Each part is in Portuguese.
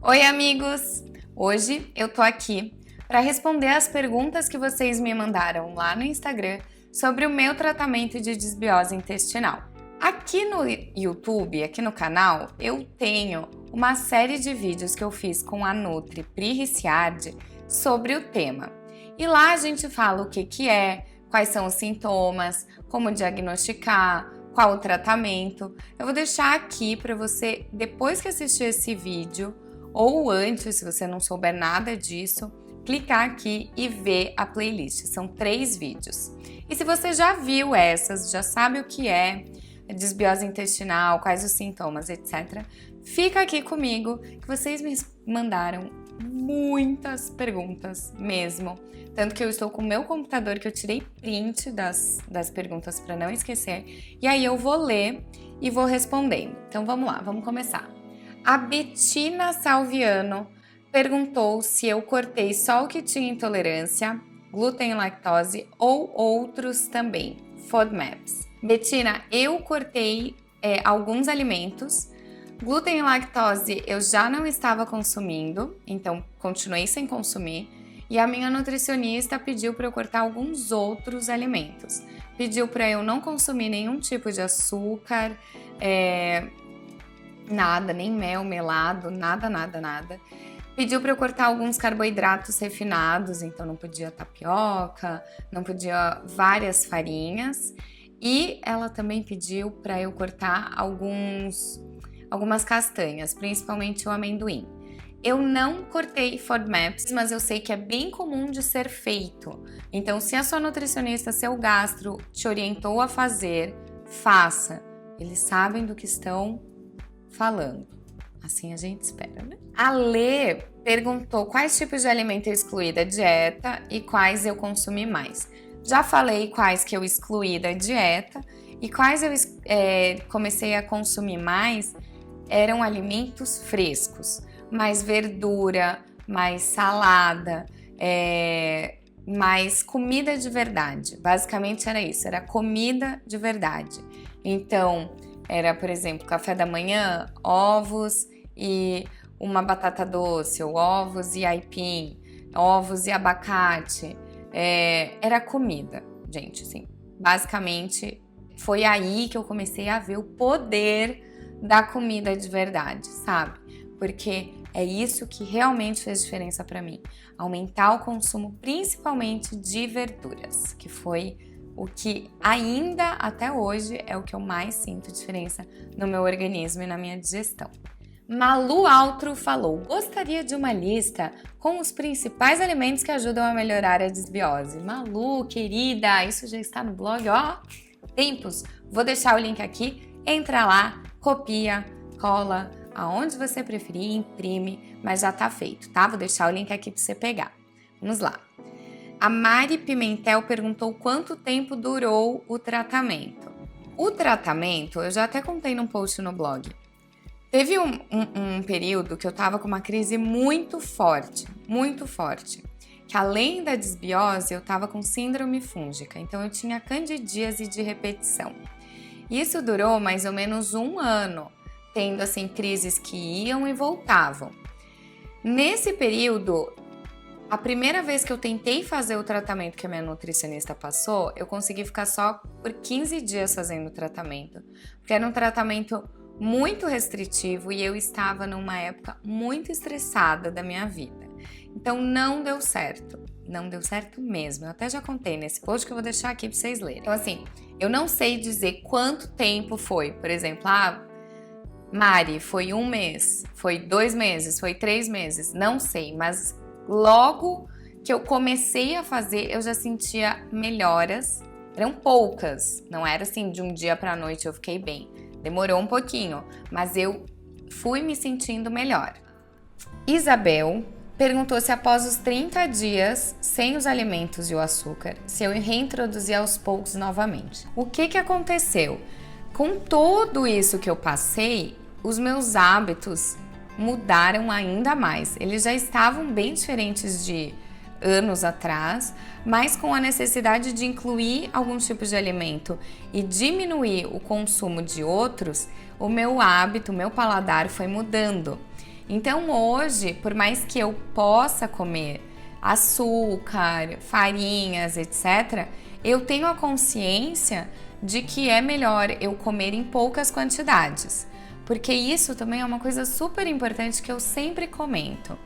Oi, amigos! Hoje eu tô aqui para responder as perguntas que vocês me mandaram lá no Instagram sobre o meu tratamento de desbiose intestinal. Aqui no YouTube, aqui no canal, eu tenho uma série de vídeos que eu fiz com a Nutri Pri Ricciardi sobre o tema. E lá a gente fala o que é, quais são os sintomas, como diagnosticar, qual o tratamento. Eu vou deixar aqui para você, depois que assistir esse vídeo, ou antes, se você não souber nada disso, clicar aqui e ver a playlist. São 3 vídeos. E se você já viu essas, já sabe o que é desbiose intestinal, quais os sintomas, etc., fica aqui comigo, que vocês me mandaram muitas perguntas mesmo. Tanto que eu estou com o meu computador, que eu tirei print das perguntas para não esquecer. E aí eu vou ler e vou respondendo. Então vamos lá, vamos começar. A Bettina Salviano perguntou se eu cortei só o que tinha intolerância, glúten e lactose ou outros também, FODMAPs. Bettina, eu cortei alguns alimentos, glúten e lactose eu já não estava consumindo, então continuei sem consumir, e a minha nutricionista pediu para eu cortar alguns outros alimentos. Pediu para eu não consumir nenhum tipo de açúcar, nada, nem mel, melado, nada. Pediu para eu cortar alguns carboidratos refinados, então não podia tapioca, não podia várias farinhas. E ela também pediu para eu cortar algumas castanhas, principalmente o amendoim. Eu não cortei FODMAPs, mas eu sei que é bem comum de ser feito. Então, se a sua nutricionista, seu gastro, te orientou a fazer, faça. Eles sabem do que estão falando. Assim a gente espera, né? A Lê perguntou quais tipos de alimento eu excluí da dieta e quais eu consumi mais. Já falei quais que eu excluí da dieta e quais eu comecei a consumir mais eram alimentos frescos, mais verdura, mais salada, mais comida de verdade. Basicamente era isso, era comida de verdade. Então, era, por exemplo, café da manhã, ovos e uma batata doce, ou ovos e aipim, ovos e abacate. Era comida, gente, assim. Basicamente, foi aí que eu comecei a ver o poder da comida de verdade, sabe? Porque é isso que realmente fez diferença para mim. Aumentar o consumo, principalmente de verduras, que foi o que ainda até hoje é o que eu mais sinto diferença no meu organismo e na minha digestão. Malu Altro falou: gostaria de uma lista com os principais alimentos que ajudam a melhorar a desbiose. Malu, querida, isso já está no blog, ó, tempos. Vou deixar o link aqui, entra lá, copia, cola, aonde você preferir, imprime, mas já tá feito, tá? Vou deixar o link aqui para você pegar. Vamos lá. A Mari Pimentel perguntou quanto tempo durou o tratamento. O tratamento, eu já até contei num post no blog. Teve um período que eu tava com uma crise muito forte, que além da desbiose, eu tava com síndrome fúngica, então eu tinha candidíase de repetição. Isso durou mais ou menos 1 ano, tendo assim crises que iam e voltavam. Nesse período, a primeira vez que eu tentei fazer o tratamento que a minha nutricionista passou, eu consegui ficar só por 15 dias fazendo o tratamento, porque era um tratamento muito restritivo e eu estava numa época muito estressada da minha vida. Então não deu certo mesmo. Eu até já contei nesse post que eu vou deixar aqui para vocês lerem. Então assim, eu não sei dizer quanto tempo foi. Por exemplo, Mari, foi 1 mês, foi 2 meses, foi 3 meses, não sei, mas logo que eu comecei a fazer, eu já sentia melhoras. Eram poucas, não era assim de um dia para a noite eu fiquei bem. Demorou um pouquinho, mas eu fui me sentindo melhor. Isabel perguntou se após os 30 dias, sem os alimentos e o açúcar, se eu reintroduzir aos poucos novamente. O que aconteceu? Com tudo isso que eu passei, os meus hábitos mudaram ainda mais. Eles já estavam bem diferentes de anos atrás, mas com a necessidade de incluir alguns tipos de alimento e diminuir o consumo de outros, o meu hábito, o meu paladar foi mudando. Então hoje, por mais que eu possa comer açúcar, farinhas, etc., eu tenho a consciência de que é melhor eu comer em poucas quantidades, porque isso também é uma coisa super importante que eu sempre comento.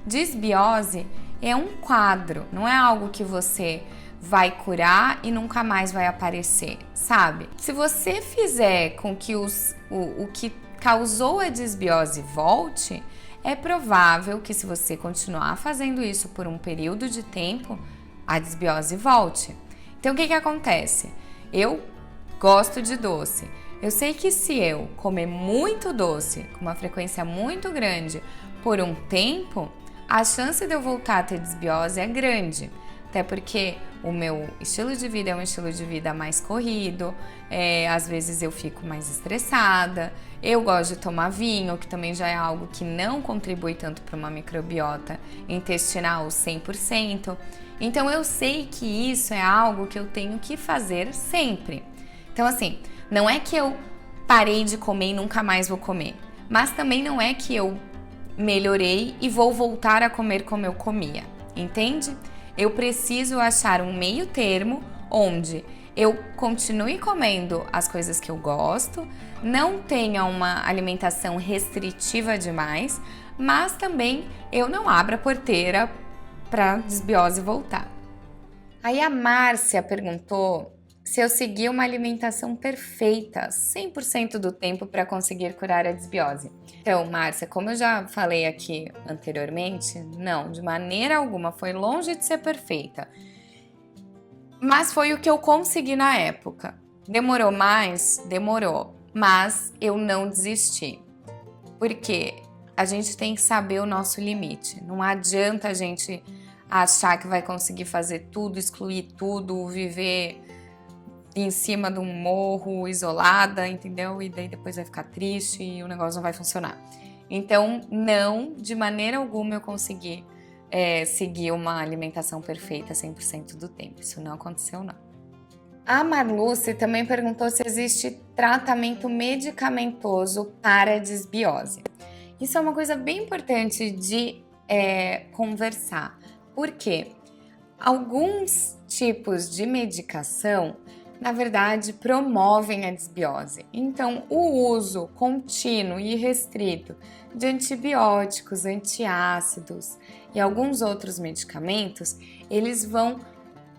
Desbiose é um quadro, não é algo que você vai curar e nunca mais vai aparecer, sabe? Se você fizer com que o que causou a desbiose volte, é provável que se você continuar fazendo isso por um período de tempo, a desbiose volte. Então o que acontece? Eu gosto de doce. Eu sei que se eu comer muito doce, com uma frequência muito grande, por um tempo, a chance de eu voltar a ter desbiose é grande. Até porque o meu estilo de vida é um estilo de vida mais corrido, às vezes eu fico mais estressada, eu gosto de tomar vinho, que também já é algo que não contribui tanto para uma microbiota intestinal 100%. Então eu sei que isso é algo que eu tenho que fazer sempre. Então assim, não é que eu parei de comer e nunca mais vou comer, mas também não é que eu melhorei e vou voltar a comer como eu comia, entende? Eu preciso achar um meio termo onde eu continue comendo as coisas que eu gosto, não tenha uma alimentação restritiva demais, mas também eu não abra a porteira para desbiose voltar. Aí a Márcia perguntou se eu segui uma alimentação perfeita 100% do tempo para conseguir curar a desbiose. Então, Márcia, como eu já falei aqui anteriormente, não, de maneira alguma, foi longe de ser perfeita. Mas foi o que eu consegui na época. Demorou mais? Demorou. Mas eu não desisti. Porque a gente tem que saber o nosso limite. Não adianta a gente achar que vai conseguir fazer tudo, excluir tudo, viver em cima de um morro, isolada, entendeu? E daí depois vai ficar triste e o negócio não vai funcionar. Então, não, de maneira alguma eu consegui seguir uma alimentação perfeita 100% do tempo. Isso não aconteceu, não. A Marluce também perguntou se existe tratamento medicamentoso para desbiose. Isso é uma coisa bem importante de conversar. Por quê? Alguns tipos de medicação, na verdade, promovem a desbiose. Então, o uso contínuo e restrito de antibióticos, antiácidos e alguns outros medicamentos, eles vão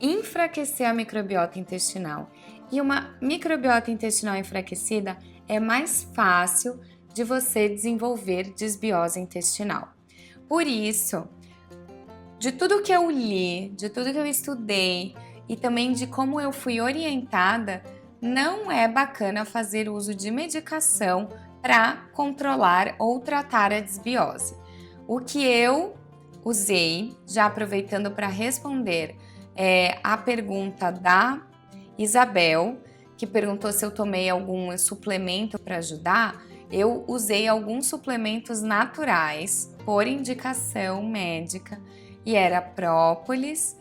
enfraquecer a microbiota intestinal. E uma microbiota intestinal enfraquecida é mais fácil de você desenvolver desbiose intestinal. Por isso, de tudo que eu li, de tudo que eu estudei, e também de como eu fui orientada, não é bacana fazer uso de medicação para controlar ou tratar a desbiose. O que eu usei, já aproveitando para responder a pergunta da Isabel, que perguntou se eu tomei algum suplemento para ajudar, eu usei alguns suplementos naturais por indicação médica e era própolis,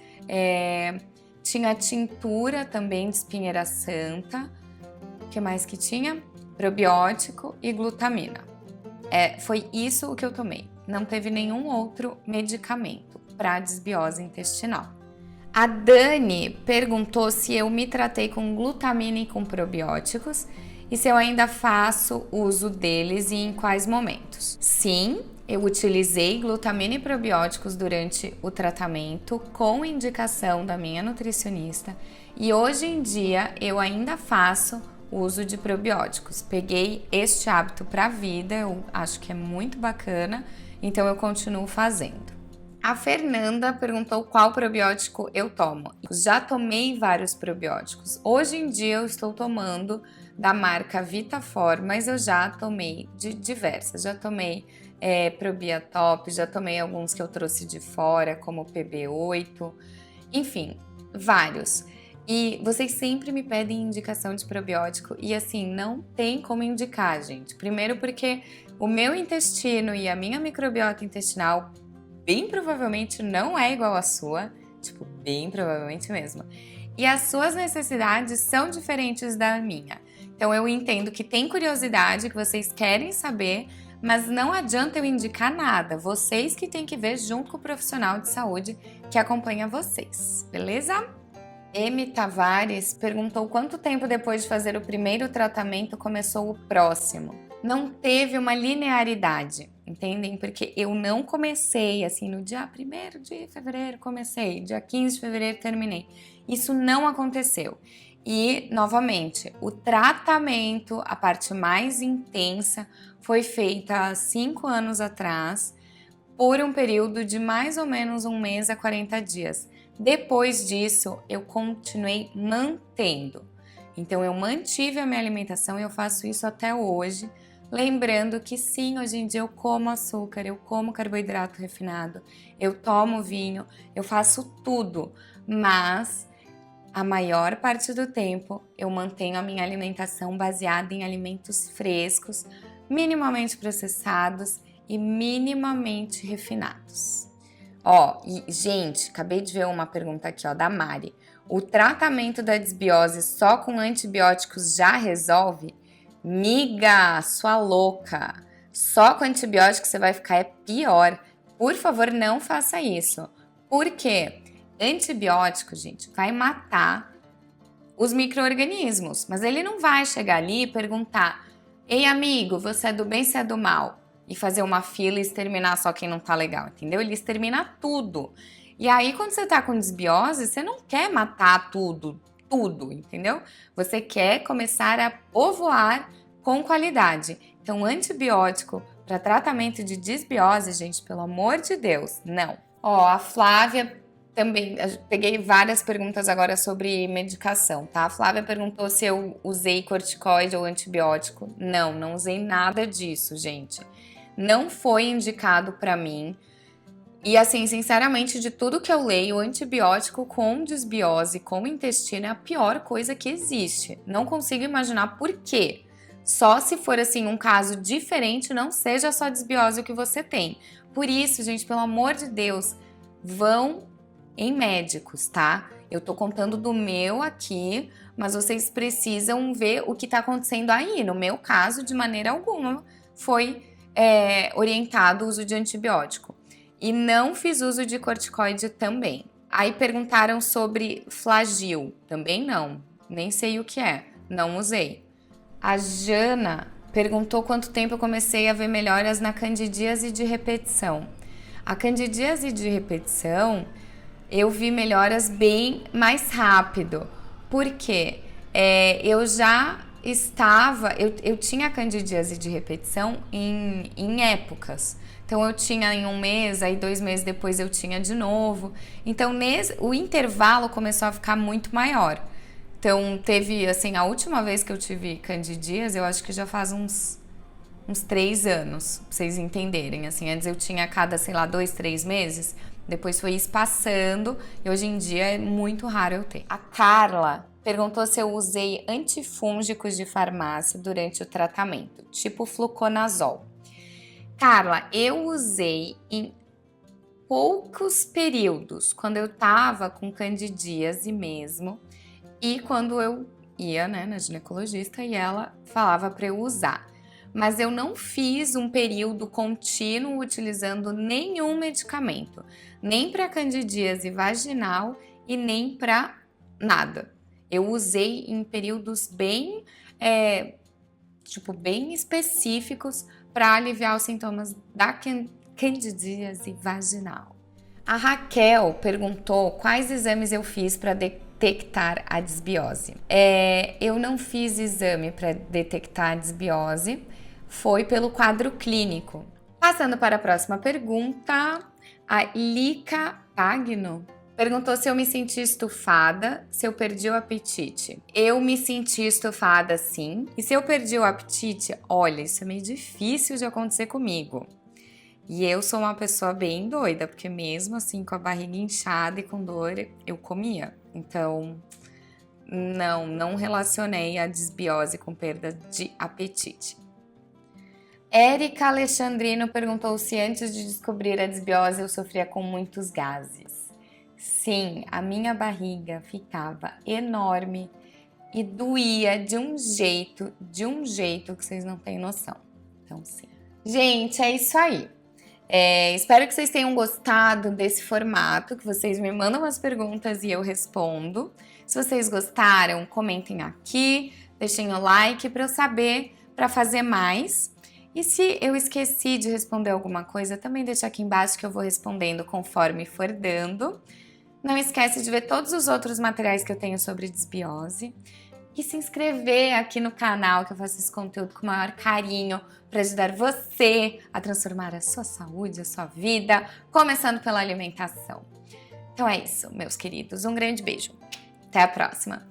tinha tintura também de espinheira santa. O que mais que tinha? Probiótico e glutamina. Foi isso o que eu tomei. Não teve nenhum outro medicamento para desbiose intestinal. A Dani perguntou se eu me tratei com glutamina e com probióticos e se eu ainda faço uso deles e em quais momentos. Sim, eu utilizei glutamina e probióticos durante o tratamento com indicação da minha nutricionista e hoje em dia eu ainda faço uso de probióticos. Peguei este hábito para a vida, eu acho que é muito bacana, então eu continuo fazendo. A Fernanda perguntou qual probiótico eu tomo. Já tomei vários probióticos. Hoje em dia eu estou tomando da marca Vitafor, mas eu já tomei de diversas. Já tomei Probiatop, já tomei alguns que eu trouxe de fora, como PB8, enfim, vários. E vocês sempre me pedem indicação de probiótico e assim, não tem como indicar, gente. Primeiro porque o meu intestino e a minha microbiota intestinal bem provavelmente não é igual à sua, tipo, bem provavelmente mesmo. E as suas necessidades são diferentes da minha. Então eu entendo que tem curiosidade, que vocês querem saber, mas não adianta eu indicar nada. Vocês que têm que ver junto com o profissional de saúde que acompanha vocês, beleza? M. Tavares perguntou quanto tempo depois de fazer o primeiro tratamento começou o próximo. Não teve uma linearidade, entendem? Porque eu não comecei assim no dia 1º de fevereiro comecei, dia 15 de fevereiro terminei. Isso não aconteceu. E, novamente, o tratamento, a parte mais intensa, foi feita há 5 anos atrás, por um período de mais ou menos 1 mês a 40 dias. Depois disso, eu continuei mantendo. Então, eu mantive a minha alimentação e eu faço isso até hoje. Lembrando que sim, hoje em dia eu como açúcar, eu como carboidrato refinado, eu tomo vinho, eu faço tudo. Mas a maior parte do tempo eu mantenho a minha alimentação baseada em alimentos frescos, minimamente processados e minimamente refinados. Ó, e gente, acabei de ver uma pergunta aqui, ó, da Mari. O tratamento da desbiose só com antibióticos já resolve? Miga, sua louca! Só com antibiótico você vai ficar pior. Por favor, não faça isso. Por quê? Antibiótico, gente, vai matar os micro-organismos, mas ele não vai chegar ali e perguntar: ei, amigo, você é do bem, você é do mal? E fazer uma fila e exterminar só quem não tá legal, entendeu? Ele extermina tudo. E aí, quando você tá com desbiose, você não quer matar tudo, entendeu? Você quer começar a povoar com qualidade. Então, antibiótico para tratamento de desbiose, gente, pelo amor de Deus, não. Ó, a Flávia também, peguei várias perguntas agora sobre medicação, tá? A Flávia perguntou se eu usei corticoide ou antibiótico. Não usei nada disso, gente. Não foi indicado para mim. E assim, sinceramente, de tudo que eu leio, antibiótico com desbiose, com intestino, é a pior coisa que existe. Não consigo imaginar por quê. Só se for assim um caso diferente, não seja só desbiose o que você tem. Por isso, gente, pelo amor de Deus, vão em médicos, tá? Eu tô contando do meu aqui, mas vocês precisam ver o que tá acontecendo aí. No meu caso, de maneira alguma, foi orientado o uso de antibiótico. E não fiz uso de corticoide também. Aí perguntaram sobre Flagyl. Também não. Nem sei o que é. Não usei. A Jana perguntou quanto tempo eu comecei a ver melhoras na candidíase de repetição. A candidíase de repetição, eu vi melhoras bem mais rápido. Por quê? Eu já estava... Eu tinha candidíase de repetição em épocas. Então, eu tinha em 1 mês, aí 2 meses depois eu tinha de novo. Então, o intervalo começou a ficar muito maior. Então, teve, assim, a última vez que eu tive candidíase, eu acho que já faz uns 3 anos, pra vocês entenderem. Assim, antes eu tinha a cada, sei lá, 2, 3 meses. Depois foi espaçando e hoje em dia é muito raro eu ter. A Carla perguntou se eu usei antifúngicos de farmácia durante o tratamento, tipo fluconazol. Carla, eu usei em poucos períodos, quando eu tava com candidíase mesmo e quando eu ia, né, na ginecologista e ela falava para eu usar. Mas eu não fiz um período contínuo utilizando nenhum medicamento, nem para candidíase vaginal e nem para nada. Eu usei em períodos bem, bem específicos para aliviar os sintomas da candidíase vaginal. A Raquel perguntou quais exames eu fiz para detectar a desbiose. Eu não fiz exame para detectar a desbiose, foi pelo quadro clínico. Passando para a próxima pergunta, a Lica Pagno perguntou se eu me senti estufada, se eu perdi o apetite. Eu me senti estufada sim, e se eu perdi o apetite, olha, isso é meio difícil de acontecer comigo. E eu sou uma pessoa bem doida, porque mesmo assim com a barriga inchada e com dor, eu comia. Então, não relacionei a desbiose com perda de apetite. Érica Alexandrino perguntou se antes de descobrir a desbiose eu sofria com muitos gases. Sim, a minha barriga ficava enorme e doía de um jeito que vocês não têm noção. Então, sim. Gente, é isso aí. Espero que vocês tenham gostado desse formato, que vocês me mandam as perguntas e eu respondo. Se vocês gostaram, comentem aqui, deixem o like para eu saber para fazer mais. E se eu esqueci de responder alguma coisa, também deixa aqui embaixo que eu vou respondendo conforme for dando. Não esquece de ver todos os outros materiais que eu tenho sobre desbiose. E se inscrever aqui no canal, que eu faço esse conteúdo com o maior carinho para ajudar você a transformar a sua saúde, a sua vida, começando pela alimentação. Então é isso, meus queridos. Um grande beijo. Até a próxima!